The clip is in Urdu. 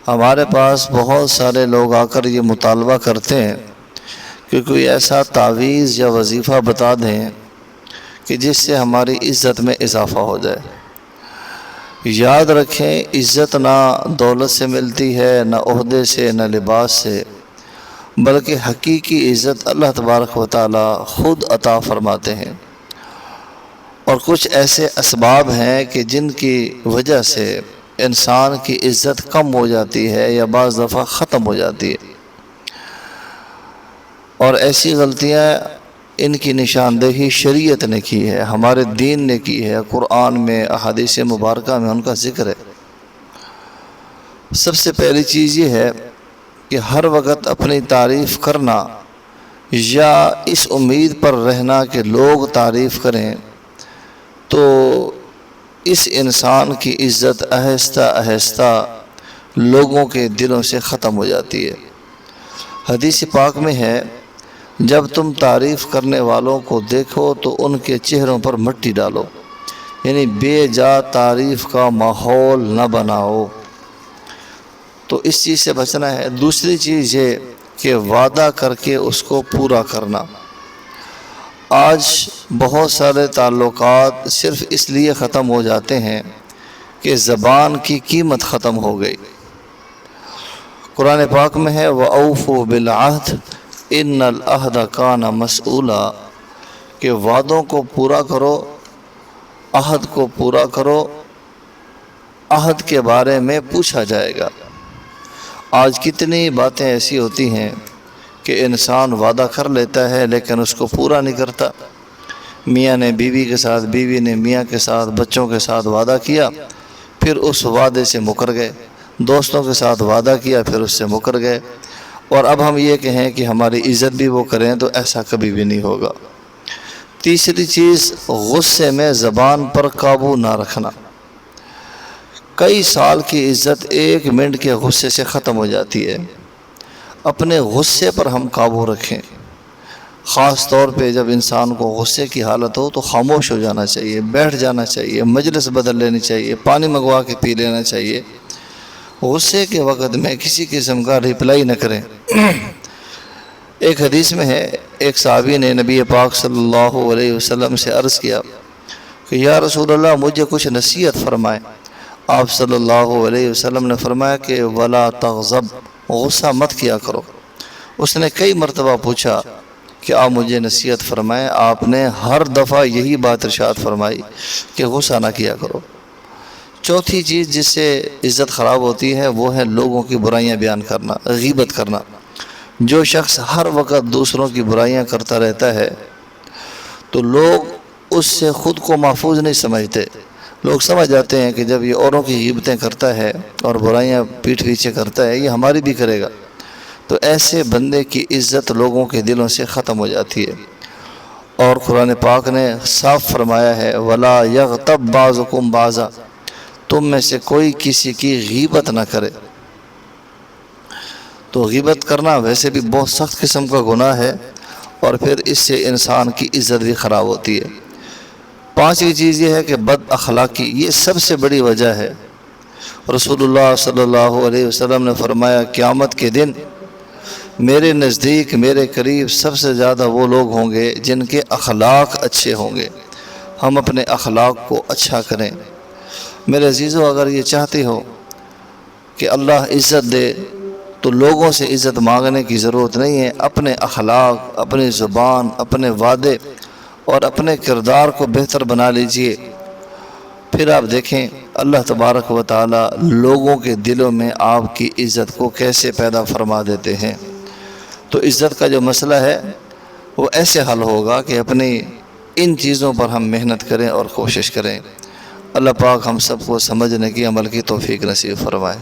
ہمارے پاس بہت سارے لوگ آ کر یہ مطالبہ کرتے ہیں کہ کوئی ایسا تعویذ یا وظیفہ بتا دیں کہ جس سے ہماری عزت میں اضافہ ہو جائے۔ یاد رکھیں، عزت نہ دولت سے ملتی ہے، نہ عہدے سے، نہ لباس سے، بلکہ حقیقی عزت اللہ تبارک و تعالی خود عطا فرماتے ہیں۔ اور کچھ ایسے اسباب ہیں کہ جن کی وجہ سے انسان کی عزت کم ہو جاتی ہے یا بعض دفعہ ختم ہو جاتی ہے، اور ایسی غلطیاں ان کی نشاندہی شریعت نے کی ہے، ہمارے دین نے کی ہے، قرآن میں، احادیث مبارکہ میں ان کا ذکر ہے۔ سب سے پہلی چیز یہ ہے کہ ہر وقت اپنی تعریف کرنا یا اس امید پر رہنا کہ لوگ تعریف کریں تو اس انسان کی عزت آہستہ آہستہ لوگوں کے دلوں سے ختم ہو جاتی ہے۔ حدیث پاک میں ہے، جب تم تعریف کرنے والوں کو دیکھو تو ان کے چہروں پر مٹی ڈالو، یعنی بے جا تعریف کا ماحول نہ بناؤ۔ تو اس چیز سے بچنا ہے۔ دوسری چیز یہ کہ وعدہ کر کے اس کو پورا کرنا۔ آج بہت سارے تعلقات صرف اس لیے ختم ہو جاتے ہیں کہ زبان کی قیمت ختم ہو گئی۔ قرآن پاک میں ہے وَأَوْفُوا بِالْعَهْدِ إِنَّ الْعَهْدَ كَانَ مَسْئُولًا، کہ وعدوں کو پورا کرو، عہد کو پورا کرو، عہد کے بارے میں پوچھا جائے گا۔ آج کتنی باتیں ایسی ہوتی ہیں کہ انسان وعدہ کر لیتا ہے لیکن اس کو پورا نہیں کرتا۔ میاں نے بیوی کے ساتھ، بیوی نے میاں کے ساتھ، بچوں کے ساتھ وعدہ کیا، پھر اس وعدے سے مکر گئے، دوستوں کے ساتھ وعدہ کیا، پھر اس سے مکر گئے، اور اب ہم یہ کہیں کہ ہماری عزت بھی وہ کریں تو ایسا کبھی بھی نہیں ہوگا۔ تیسری چیز، غصے میں زبان پر قابو نہ رکھنا۔ کئی سال کی عزت ایک منٹ کے غصے سے ختم ہو جاتی ہے۔ اپنے غصے پر ہم قابو رکھیں۔ خاص طور پہ جب انسان کو غصے کی حالت ہو تو خاموش ہو جانا چاہیے، بیٹھ جانا چاہیے، مجلس بدل لینی چاہیے، پانی منگوا کے پی لینا چاہیے۔ غصے کے وقت میں کسی قسم کا ریپلائی نہ کریں۔ ایک حدیث میں ہے، ایک صحابی نے نبی پاک صلی اللہ علیہ وسلم سے عرض کیا کہ یا رسول اللہ، مجھے کچھ نصیحت فرمائیں۔ آپ صلی اللہ علیہ وسلم نے فرمایا کہ ولا تغضب، غصہ مت کیا کرو۔ اس نے کئی مرتبہ پوچھا کہ آپ مجھے نصیحت فرمائیں۔ آپ نے ہر دفعہ یہی بات ارشاد فرمائی کہ غصہ نہ کیا کرو۔ چوتھی چیز جس سے عزت خراب ہوتی ہے وہ ہے لوگوں کی برائیاں بیان کرنا، غیبت کرنا۔ جو شخص ہر وقت دوسروں کی برائیاں کرتا رہتا ہے تو لوگ اس سے خود کو محفوظ نہیں سمجھتے۔ لوگ سمجھ جاتے ہیں کہ جب یہ اوروں کی غیبتیں کرتا ہے اور برائیاں پیٹھ پیچھے کرتا ہے، یہ ہماری بھی کرے گا، تو ایسے بندے کی عزت لوگوں کے دلوں سے ختم ہو جاتی ہے۔ اور قرآن پاک نے صاف فرمایا ہے وَلَا يَغْتَبْ بَعْضُكُمْ بَعْضًا، تم میں سے کوئی کسی کی غیبت نہ کرے۔ تو غیبت کرنا ویسے بھی بہت سخت قسم کا گناہ ہے، اور پھر اس سے انسان کی عزت بھی خراب ہوتی ہے۔ پانچویں چیز یہ ہے کہ بد اخلاقی، یہ سب سے بڑی وجہ ہے۔ رسول اللہ صلی اللہ علیہ وسلم نے فرمایا قیامت کے دن میرے نزدیک، میرے قریب سب سے زیادہ وہ لوگ ہوں گے جن کے اخلاق اچھے ہوں گے۔ ہم اپنے اخلاق کو اچھا کریں۔ میرے عزیزو، اگر یہ چاہتے ہو کہ اللہ عزت دے تو لوگوں سے عزت مانگنے کی ضرورت نہیں ہے۔ اپنے اخلاق، اپنی زبان، اپنے وعدے اور اپنے کردار کو بہتر بنا لیجئے، پھر آپ دیکھیں اللہ تبارک و تعالی لوگوں کے دلوں میں آپ کی عزت کو کیسے پیدا فرما دیتے ہیں۔ تو عزت کا جو مسئلہ ہے وہ ایسے حل ہوگا کہ اپنی ان چیزوں پر ہم محنت کریں اور کوشش کریں۔ اللہ پاک ہم سب کو سمجھنے کی، عمل کی توفیق نصیب فرمائے۔